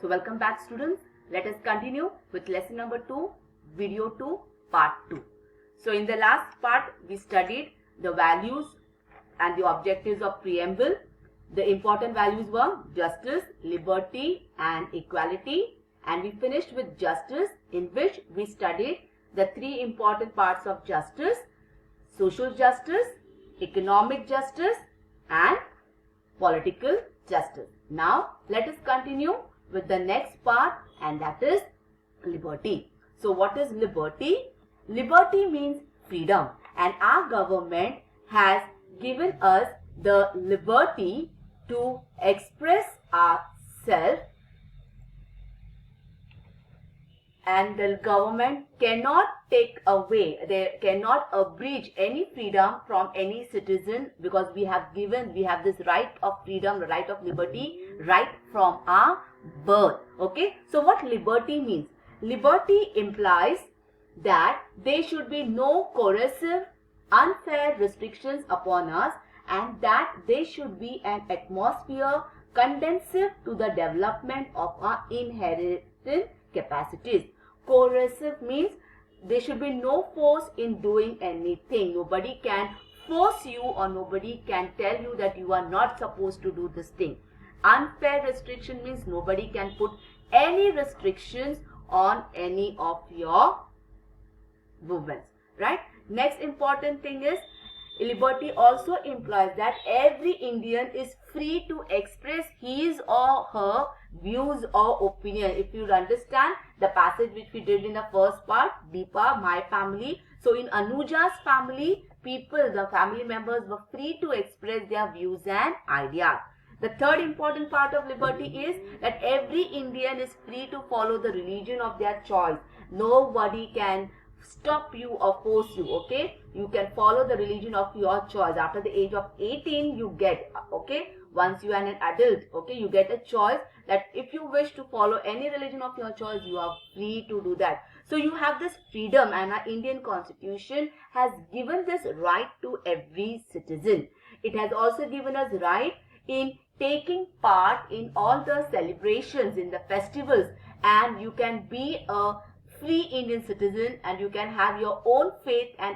So welcome back students. Let us continue with lesson number 2, video 2, part 2. So in the last part we studied the values and the objectives of preamble. The important values were justice, liberty and equality, and we finished with justice, in which we studied the 3 important parts of justice: social justice, economic justice and political justice. Now let us continue with the next part, and that is liberty. So what is liberty? Liberty means freedom, and our government has given us the liberty to express ourselves, and the government cannot take away, they cannot abridge any freedom from any citizen, because we have this right of freedom, the right of liberty, right from our birth. Okay, so what liberty means? Liberty implies that there should be no coercive, unfair restrictions upon us, and that there should be an atmosphere conducive to the development of our inherent capacities. Coercive means there should be no force in doing anything. Nobody can force you, or nobody can tell you that you are not supposed to do this thing. Unfair restriction means nobody can put any restrictions on any of your movements, right? Next important thing is, liberty also implies that every Indian is free to express his or her views or opinion. If you understand the passage which we did in the first part, Deepa, my family. So in Anuja's family, the family members were free to express their views and ideas. The third important part of liberty is that every Indian is free to follow the religion of their choice. Nobody can stop you or force you. Okay, you can follow the religion of your choice. After the age of 18 you get, okay, once you are an adult, okay, you get a choice that if you wish to follow any religion of your choice, you are free to do that. So you have this freedom, and our Indian constitution has given this right to every citizen. It has also given us right in taking part in all the celebrations, in the festivals, and you can be a free Indian citizen, and you can have your own faith and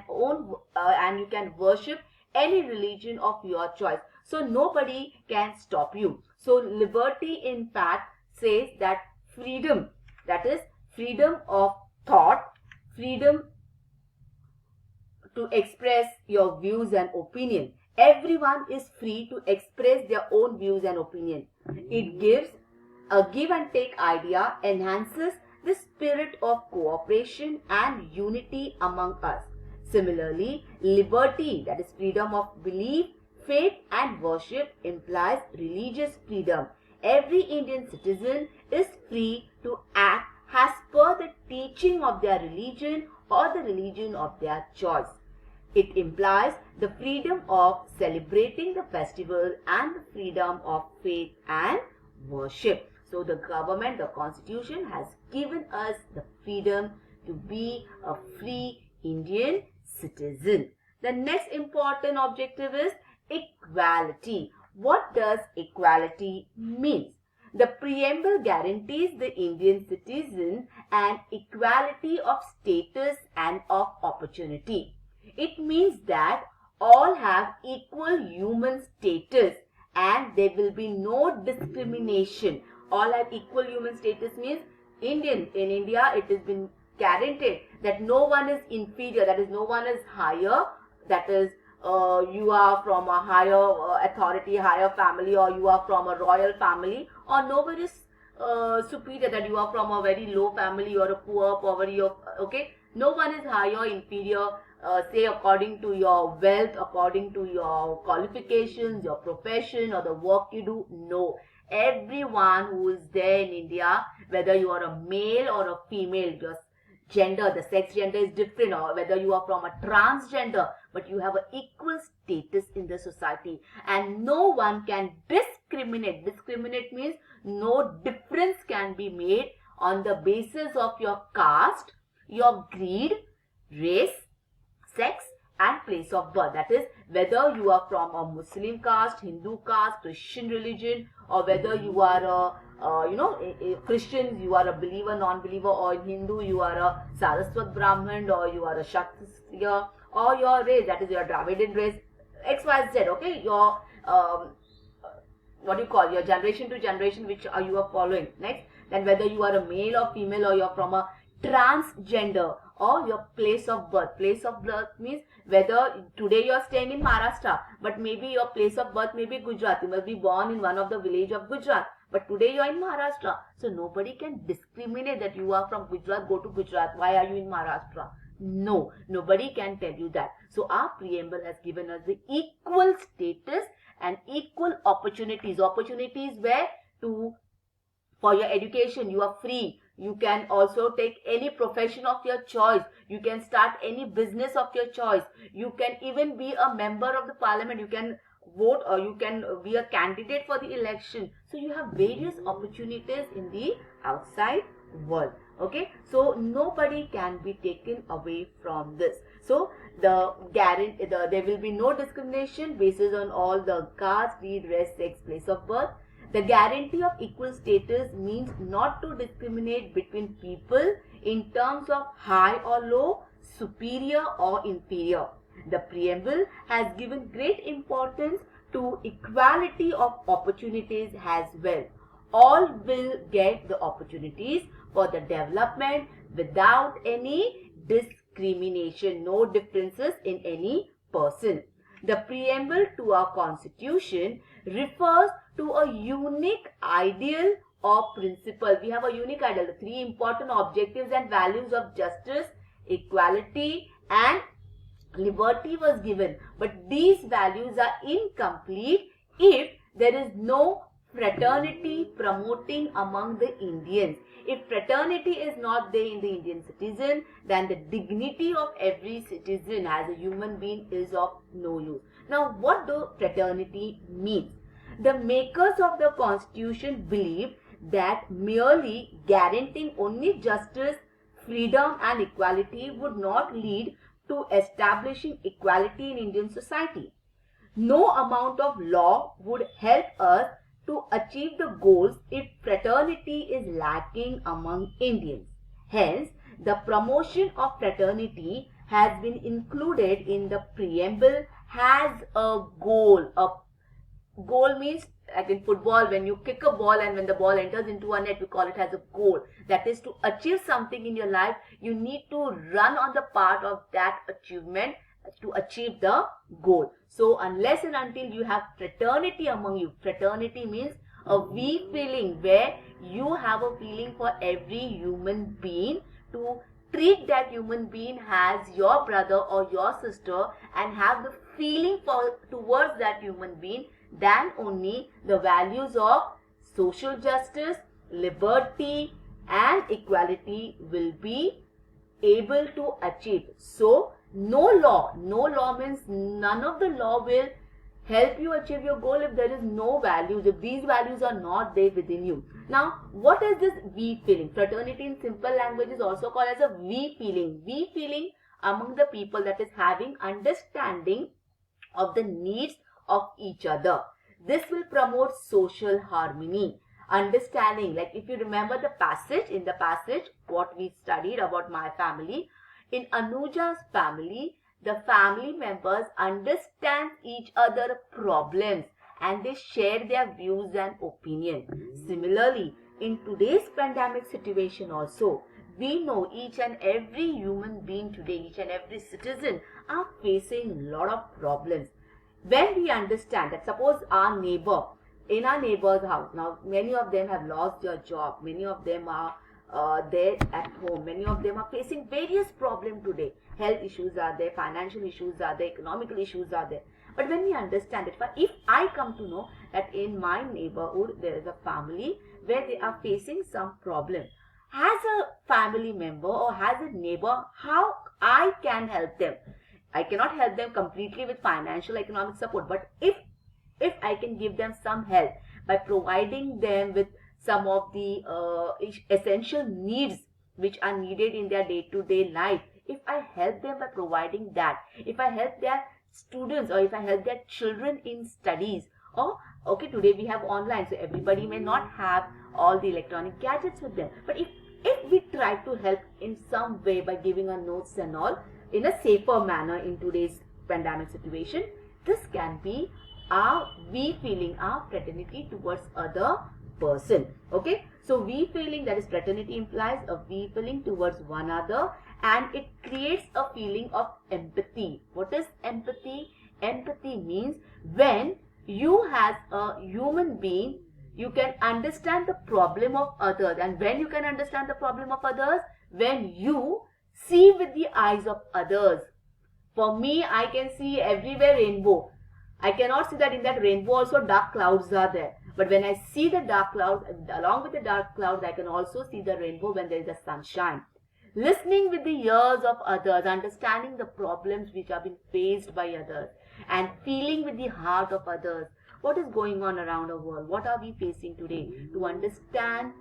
and you can worship any religion of your choice. So nobody can stop you. So liberty in fact says that freedom, that is freedom of thought, freedom to express your views and opinion. Everyone is free to express their own views and opinion. It gives a give and take idea, enhances the spirit of cooperation and unity among us. Similarly, liberty, that is freedom of belief, faith and worship, implies religious freedom. Every Indian citizen is free to act as per the teaching of their religion or the religion of their choice. It implies the freedom of celebrating the festival and the freedom of faith and worship. So the government, the constitution has given us the freedom to be a free Indian citizen. The next important objective is equality. What does equality mean? The preamble guarantees the Indian citizen an equality of status and of opportunity. It means that all have equal human status and there will be no discrimination. All have equal human status means in India it has been guaranteed that no one is inferior, that is no one is higher, that is you are from a higher authority, higher family, or you are from a royal family, or nobody is superior, that you are from a very low family or a poor poverty of, okay, no one is higher, inferior, say according to your wealth, according to your qualifications, your profession or the work you do. No, everyone who is there in India, whether you are a male or a female, just gender, the sex gender is different, or whether you are from a transgender, but you have an equal status in the society, and no one can discriminate. Discriminate means no difference can be made on the basis of your caste, your creed, race, sex and place of birth. That is, whether you are from a Muslim caste, Hindu caste, Christian religion, or whether you are Christians, you are a believer, non-believer, or in Hindu, you are a Saraswat Brahman, or you are a Kshatriya, or your race, that is your Dravidian race, XYZ, okay, your what do you call, your generation to generation which you are following. Next, then whether you are a male or female, or you're from a transgender, or your place of birth. Place of birth means whether today you are staying in Maharashtra, but maybe your place of birth may be Gujarat. You must be born in one of the village of Gujarat, but today you are in Maharashtra. So nobody can discriminate that you are from Gujarat, go to Gujarat. Why are you in Maharashtra? No, nobody can tell you that. So our preamble has given us the equal status and equal opportunities. Opportunities where for your education, you are free. You can also take any profession of your choice. You can start any business of your choice. You can even be a member of the parliament. You can vote, or you can be a candidate for the election. So you have various opportunities in the outside world. Okay, so nobody can be taken away from this. So there will be no discrimination basis on all the caste, creed, race, sex, place of birth. The guarantee of equal status means not to discriminate between people in terms of high or low, superior or inferior. The preamble has given great importance to equality of opportunities as well. All will get the opportunities for the development without any discrimination, no differences in any person. The preamble to our constitution refers to a unique ideal or principle. We have a unique ideal. The three important objectives and values of justice, equality and liberty was given. But these values are incomplete if there is no fraternity promoting among the Indians. If fraternity is not there in the Indian citizen, then the dignity of every citizen as a human being is of no use. Now, what do fraternity mean? The makers of the constitution believed that merely guaranteeing only justice, freedom and equality would not lead to establishing equality in Indian society. No amount of law would help us to achieve the goals if fraternity is lacking among Indians. Hence, the promotion of fraternity has been included in the preamble as a goal. A goal means, like in football, when you kick a ball and when the ball enters into a net, we call it as a goal. That is, to achieve something in your life, you need to run on the path of that achievement to achieve the goal. So unless and until you have fraternity among you, fraternity means a we feeling where you have a feeling for every human being, to treat that human being as your brother or your sister and have the feeling towards that human being, then only the values of social justice, liberty and equality will be able to achieve. So no law means none of the law will help you achieve your goal if there is no values, if these values are not there within you. Now, what is this we feeling? Fraternity in simple language is also called as a we feeling. We feeling among the people, that is having understanding of the needs of each other. This will promote social harmony. Understanding, like if you remember the passage, in the passage what we studied about my family, in Anuja's family, the family members understand each other's problems and they share their views and opinions. Similarly, in today's pandemic situation also, we know each and every human being today, each and every citizen are facing a lot of problems. When we understand that, suppose our neighbor, in our neighbor's house, now many of them have lost their job, many of them are there at home, many of them are facing various problems today. Health issues are there, financial issues are there, economical issues are there. But when we understand it, if I come to know that in my neighborhood there is a family where they are facing some problem, as a family member or as a neighbor, how I can help them? I cannot help them completely with financial economic support, but if I can give them some help by providing them with some of the essential needs which are needed in their day-to-day life, if I help them by providing that, if I help their students or if I help their children in studies, or Okay, today we have online, so everybody may not have all the electronic gadgets with them. But if we try to help in some way by giving our notes and all in a safer manner in today's pandemic situation, this can be our we feeling, our fraternity towards other person. Okay, so we feeling, that is fraternity, implies a we feeling towards one another, and it creates a feeling of empathy. What is empathy? Empathy means when you as a human being, you can understand the problem of others. And when you can understand the problem of others, when you see with the eyes of others. For me, I can see everywhere rainbow. I cannot see that in that rainbow also dark clouds are there. But when I see the dark clouds, along with the dark clouds, I can also see the rainbow when there is a sunshine. Listening with the ears of others, understanding the problems which have been faced by others, and feeling with the heart of others. What is going on around our world? What are we facing today? To understand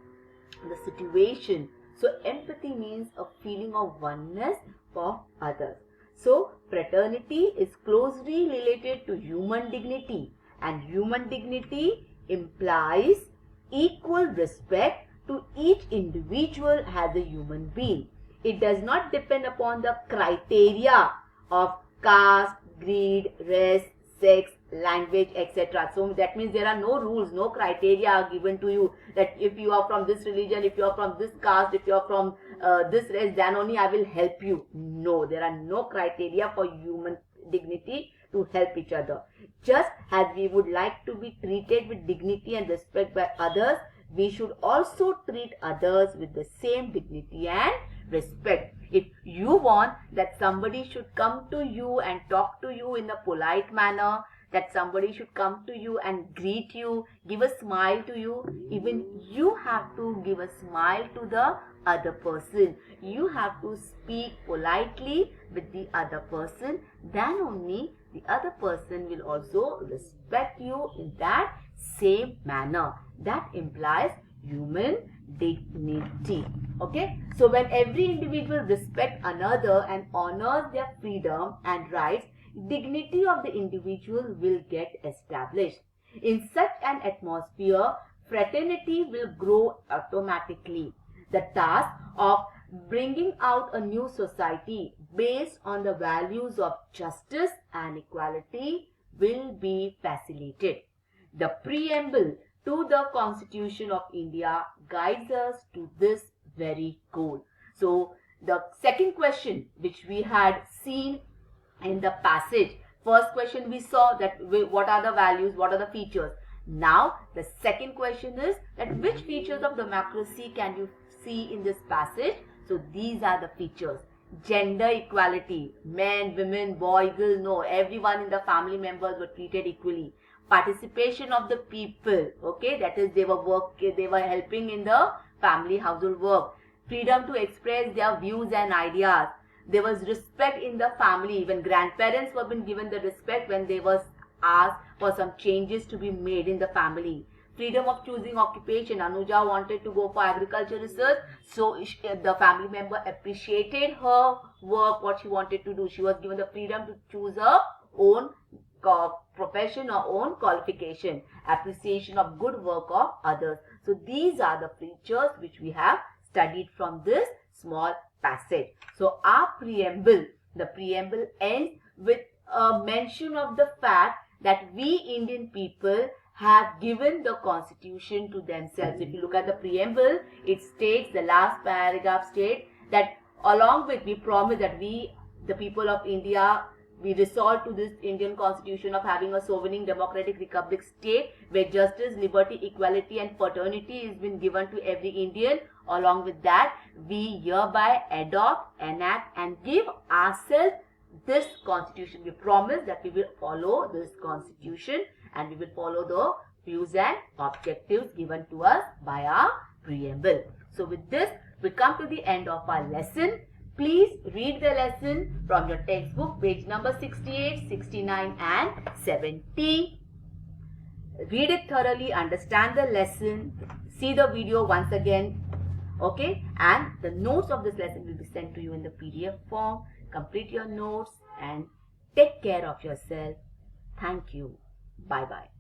the situation. So empathy means a feeling of oneness for others. So fraternity is closely related to human dignity, and human dignity implies equal respect to each individual as a human being. It does not depend upon the criteria of caste, creed, race, sex, language, etc. So that means there are no rules, no criteria are given to you that if you are from this religion, if you are from this caste, if you are from this race, then only I will help you. No, there are no criteria for human dignity to help each other. Just as we would like to be treated with dignity and respect by others, we should also treat others with the same dignity and respect. If you want that somebody should come to you and talk to you in a polite manner, that somebody should come to you and greet you, give a smile to you, even you have to give a smile to the other person. You have to speak politely with the other person. Then only the other person will also respect you in that same manner. That implies human dignity. Okay, so when every individual respects another and honors their freedom and rights, dignity of the individual will get established. In such an atmosphere, fraternity will grow automatically. The task of bringing out a new society based on the values of justice and equality will be facilitated. The preamble to the Constitution of India guides us to this very goal. So the second question which we had seen in the passage, first question we saw that what are the values, what are the features. Now the second question is that which features of democracy can you see in this passage? So these are the features. Gender equality, men, women, boy, girl, no, everyone in the family members were treated equally. Participation of the people, okay, that is they were helping in the family household work. Freedom to express their views and ideas. There was respect in the family. Even grandparents were being given the respect when they was asked for some changes to be made in the family. Freedom of choosing occupation. Anuja wanted to go for agriculture research, so the family member appreciated her work, what she wanted to do. She was given the freedom to choose her own profession or own qualification. Appreciation of good work of others. So these are the features which we have studied from this small passage. So our preamble, the preamble ends with a mention of the fact that we Indian people have given the constitution to themselves. If you look at the preamble, it states, the last paragraph states that along with we promise that we, the people of India, we resolve to this Indian constitution of having a sovereign democratic republic state where justice, liberty, equality and fraternity is been given to every Indian. Along with that, we hereby adopt, enact and give ourselves this constitution. We promise that we will follow this constitution and we will follow the views and objectives given to us by our preamble. So with this, we come to the end of our lesson. Please read the lesson from your textbook, page number 68, 69 and 70. Read it thoroughly, understand the lesson, see the video once again, okay? And the notes of this lesson will be sent to you in the PDF form. Complete your notes and take care of yourself. Thank you. Bye-bye.